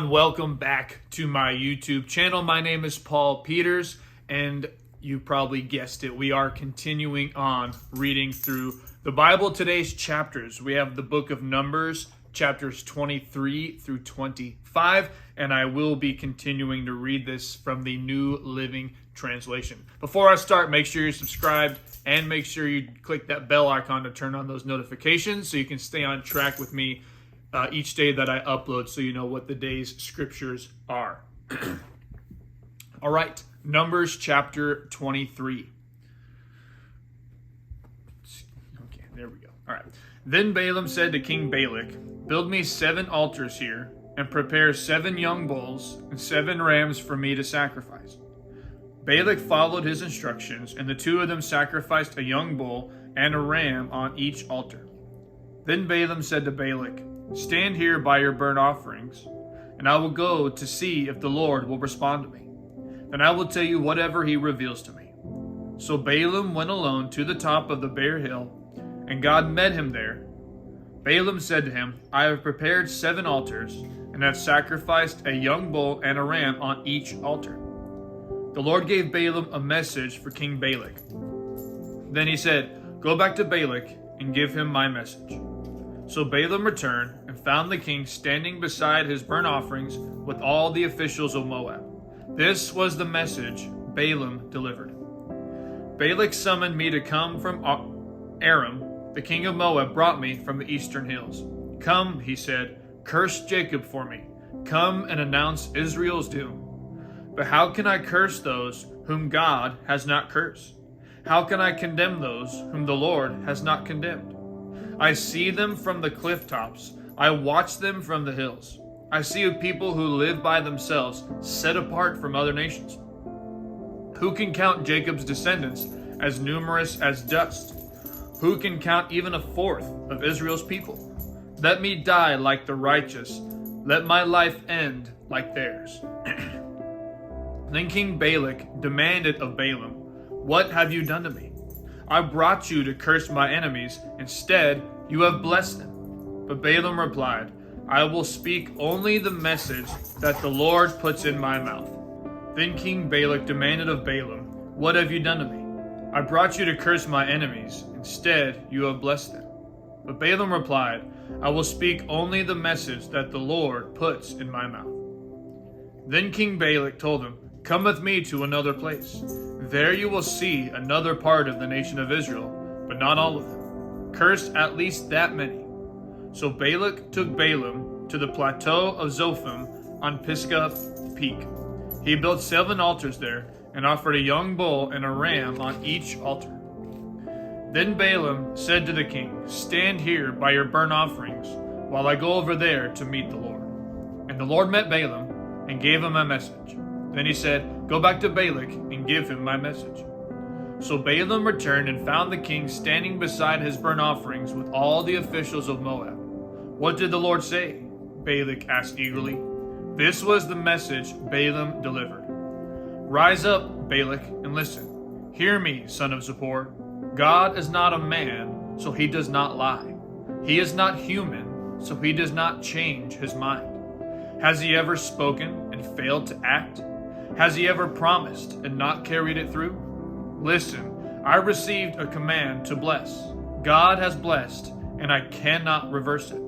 everyone, welcome back to my YouTube channel. My name is Paul Peters, and you probably guessed it, we are continuing on reading through the Bible. Today's chapters, we have the book of Numbers, chapters 23 through 25, and I will be continuing to read this from the New Living Translation. Before I start, make sure you're subscribed and make sure you click that bell icon to turn on those notifications so you can stay on track with me each day that I upload, so you know what the day's scriptures are. All right, Numbers chapter 23. Okay, there we go. All right. Then Balaam said to King Balak, "Build me 7 altars here, and prepare 7 young bulls and 7 rams for me to sacrifice." Balak followed his instructions, and the 2 of them sacrificed a young bull and a ram on each altar. Then Balaam said to Balak, "Stand here by your burnt offerings, and I will go to see if the Lord will respond to me. Then I will tell you whatever he reveals to me." So Balaam went alone to the top of the bare hill, and God met him there. Balaam said to him, "I have prepared 7 altars, and have sacrificed a young bull and a ram on each altar." The Lord gave Balaam a message for King Balak. Then he said, "Go back to Balak and give him my message." So Balaam returned and found the king standing beside his burnt offerings with all the officials of Moab. This was the message Balaam delivered. "Balak summoned me to come from Aram. The king of Moab brought me from the eastern hills. 'Come,' he said, 'curse Jacob for me. Come and announce Israel's doom.' But how can I curse those whom God has not cursed? How can I condemn those whom the Lord has not condemned? I see them from the cliff tops. I watch them from the hills. I see a people who live by themselves, set apart from other nations. Who can count Jacob's descendants as numerous as dust? Who can count even a fourth of Israel's people? Let me die like the righteous. Let my life end like theirs." Then King Balak demanded of Balaam, "What have you done to me? I brought you to curse my enemies. Instead, you have blessed them." But Balaam replied, "I will speak only the message that the Lord puts in my mouth." Then King Balak demanded of Balaam, "What have you done to me? I brought you to curse my enemies. Instead, you have blessed them." But Balaam replied, "I will speak only the message that the Lord puts in my mouth." Then King Balak told him, "Come with me to another place. There you will see another part of the nation of Israel, but not all of them. Curse at least that many." So Balak took Balaam to the plateau of Zophim on Pisgah Peak. He built 7 altars there and offered a young bull and a ram on each altar. Then Balaam said to the king, "Stand here by your burnt offerings while I go over there to meet the Lord." And the Lord met Balaam and gave him a message. Then he said, "Go back to Balak and give him my message." So Balaam returned and found the king standing beside his burnt offerings with all the officials of Moab. "What did the Lord say?" Balak asked eagerly. This was the message Balaam delivered. "Rise up, Balak, and listen. Hear me, son of Zippor. God is not a man, so he does not lie. He is not human, so he does not change his mind. Has he ever spoken and failed to act? Has he ever promised and not carried it through? Listen, I received a command to bless. God has blessed, and I cannot reverse it.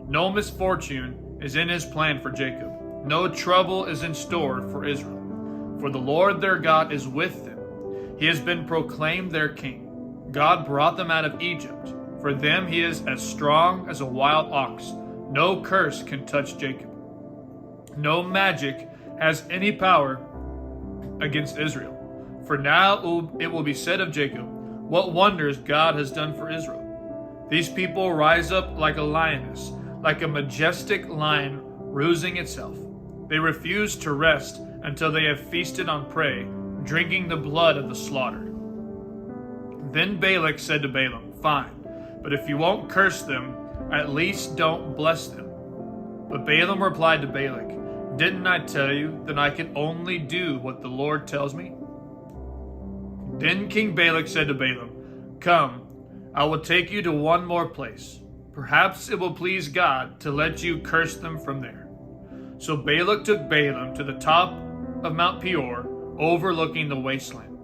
No misfortune is in his plan for Jacob. No trouble is in store for Israel. For the Lord their God is with them. He has been proclaimed their king. God brought them out of Egypt. For them he is as strong as a wild ox. No curse can touch Jacob. No magic has any power against Israel. For now it will be said of Jacob, what wonders God has done for Israel. These people rise up like a lioness, like a majestic lion rousing itself. They refuse to rest until they have feasted on prey, drinking the blood of the slaughtered." Then Balak said to Balaam, "Fine, but if you won't curse them, at least don't bless them." But Balaam replied to Balak, "Didn't I tell you that I can only do what the Lord tells me?" Then King Balak said to Balaam, "Come, I will take you to one more place. Perhaps it will please God to let you curse them from there." So Balak took Balaam to the top of Mount Peor, overlooking the wasteland.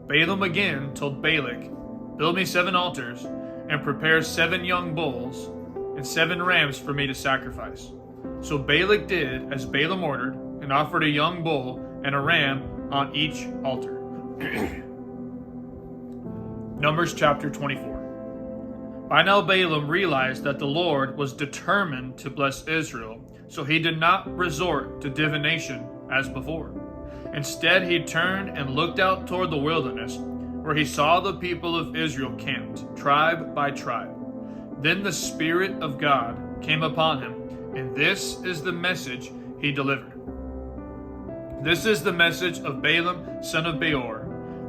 Balaam again told Balak, "Build me 7 altars, and prepare 7 young bulls and 7 rams for me to sacrifice." So Balak did as Balaam ordered, and offered a young bull and a ram on each altar. Numbers chapter 24. By now Balaam realized that the Lord was determined to bless Israel, so he did not resort to divination as before. Instead, he turned and looked out toward the wilderness, where he saw the people of Israel camped, tribe by tribe. Then the Spirit of God came upon him, and this is the message he delivered. This is the message of Balaam, son of Beor,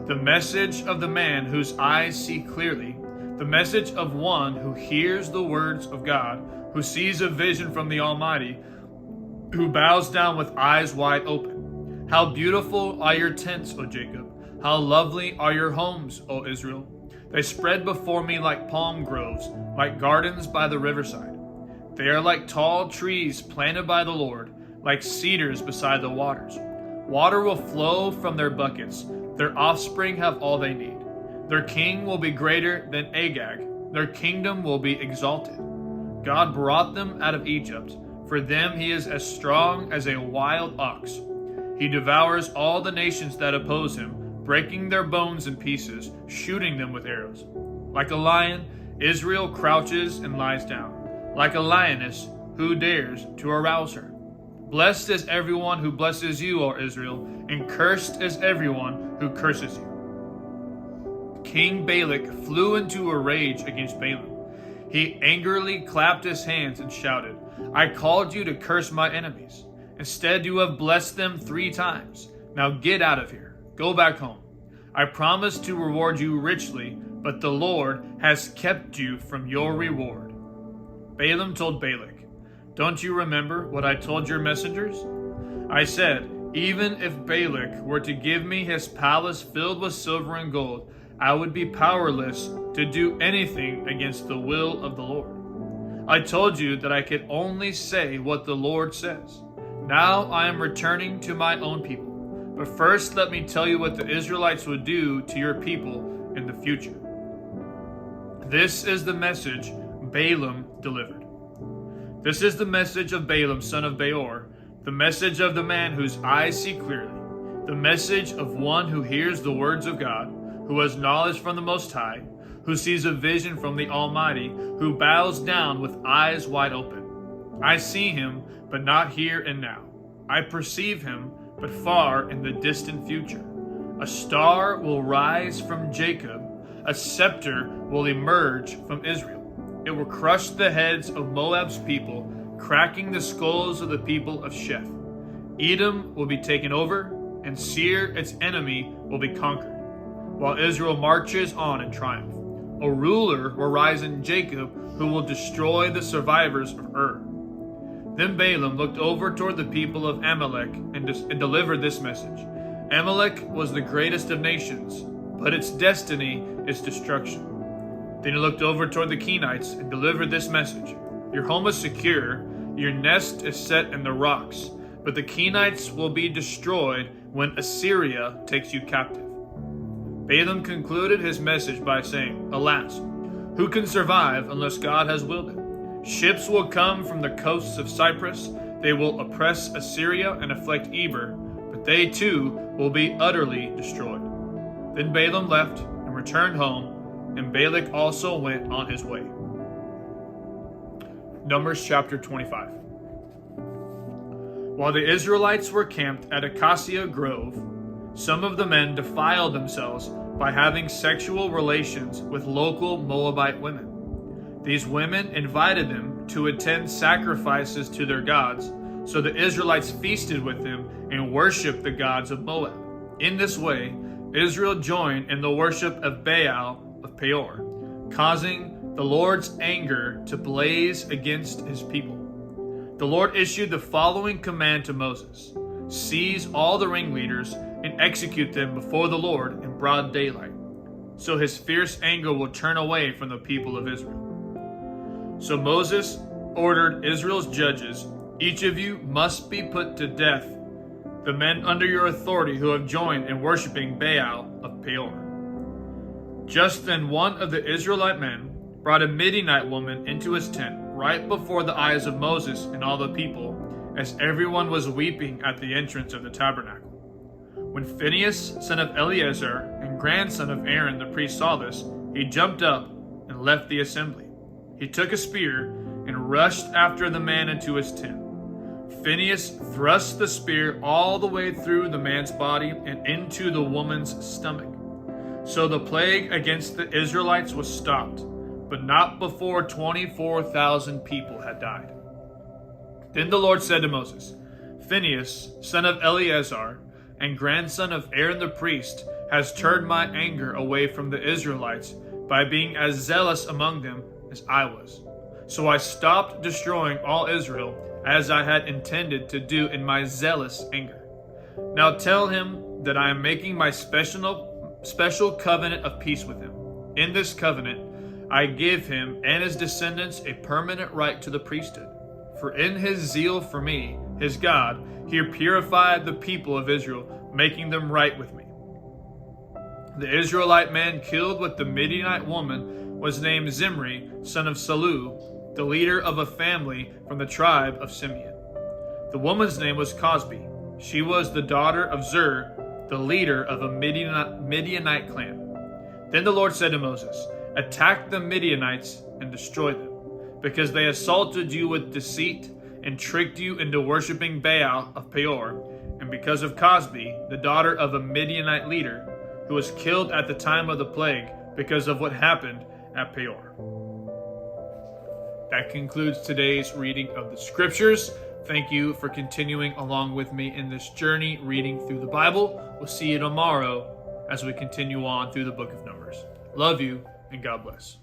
the message of the man whose eyes see clearly, the message of one who hears the words of God, who sees a vision from the Almighty, who bows down with eyes wide open. How beautiful are your tents, O Jacob! How lovely are your homes, O Israel! They spread before me like palm groves, like gardens by the riverside. They are like tall trees planted by the Lord, like cedars beside the waters. Water will flow from their buckets. Their offspring have all they need. Their king will be greater than Agag. Their kingdom will be exalted. God brought them out of Egypt. For them he is as strong as a wild ox. He devours all the nations that oppose him, breaking their bones in pieces, shooting them with arrows. Like a lion, Israel crouches and lies down. Like a lioness, who dares to arouse her? Blessed is everyone who blesses you, O Israel, and cursed is everyone who curses you. King Balak flew into a rage against Balaam. He angrily clapped his hands and shouted, "I called you to curse my enemies. Instead, you have blessed them 3 times. Now get out of here. Go back home. I promised to reward you richly, but the Lord has kept you from your reward." Balaam told Balak, "Don't you remember what I told your messengers? I said, even if Balak were to give me his palace filled with silver and gold, I would be powerless to do anything against the will of the Lord. I told you that I could only say what the Lord says. Now I am returning to my own people. But first let me tell you what the Israelites would do to your people in the future." This is the message Balaam delivered. This is the message of Balaam, son of Beor, the message of the man whose eyes see clearly, the message of one who hears the words of God, who has knowledge from the Most High, who sees a vision from the Almighty, who bows down with eyes wide open. I see him, but not here and now. I perceive him, but far in the distant future. A star will rise from Jacob, a scepter will emerge from Israel. It will crush the heads of Moab's people, cracking the skulls of the people of Sheph. Edom will be taken over, and Seir, its enemy, will be conquered, while Israel marches on in triumph. A ruler will rise in Jacob who will destroy the survivors of Ur. Then Balaam looked over toward the people of Amalek and delivered this message. Amalek was the greatest of nations, but its destiny is destruction. Then he looked over toward the Kenites and delivered this message. Your home is secure, your nest is set in the rocks, but the Kenites will be destroyed when Assyria takes you captive. Balaam concluded his message by saying, Alas, who can survive unless God has willed it? Ships will come from the coasts of Cyprus, they will oppress Assyria and afflict Eber, but they too will be utterly destroyed. Then Balaam left and returned home, and Balak also went on his way. Numbers chapter 25. While the Israelites were camped at Acacia Grove, some of the men defiled themselves by having sexual relations with local Moabite women. These women invited them to attend sacrifices to their gods, so the Israelites feasted with them and worshiped the gods of Moab. In this way, Israel joined in the worship of Baal of Peor, causing the Lord's anger to blaze against his people. The Lord issued the following command to Moses: seize all the ringleaders and execute them before the Lord in broad daylight, so his fierce anger will turn away from the people of Israel. So Moses ordered Israel's judges, Each of you must be put to death, the men under your authority who have joined in worshiping Baal of Peor." Just then one of the Israelite men brought a Midianite woman into his tent right before the eyes of Moses and all the people, as everyone was weeping at the entrance of the tabernacle. When Phinehas, son of Eleazar, and grandson of Aaron the priest saw this, he jumped up and left the assembly. He took a spear and rushed after the man into his tent. Phinehas thrust the spear all the way through the man's body and into the woman's stomach. So the plague against the Israelites was stopped, but not before 24,000 people had died. Then the Lord said to Moses, "Phinehas, son of Eleazar, and grandson of Aaron the priest, has turned my anger away from the Israelites by being as zealous among them as I was. So I stopped destroying all Israel as I had intended to do in my zealous anger. Now tell him that I am making my special covenant of peace with him. In this covenant, I give him and his descendants a permanent right to the priesthood. For in his zeal for me, his God, he purified the people of Israel, making them right with me." The Israelite man killed with the Midianite woman was named Zimri, son of Salu, the leader of a family from the tribe of Simeon. The woman's name was Cosbi. She was the daughter of Zur, the leader of a Midianite clan. Then the Lord said to Moses, "Attack the Midianites and destroy them, because they assaulted you with deceit and tricked you into worshiping Baal of Peor, and because of Cosbi, the daughter of a Midianite leader, who was killed at the time of the plague because of what happened at Peor." That concludes today's reading of the scriptures. Thank you for continuing along with me in this journey reading through the Bible. We'll see you tomorrow as we continue on through the book of Numbers. Love you, and God bless.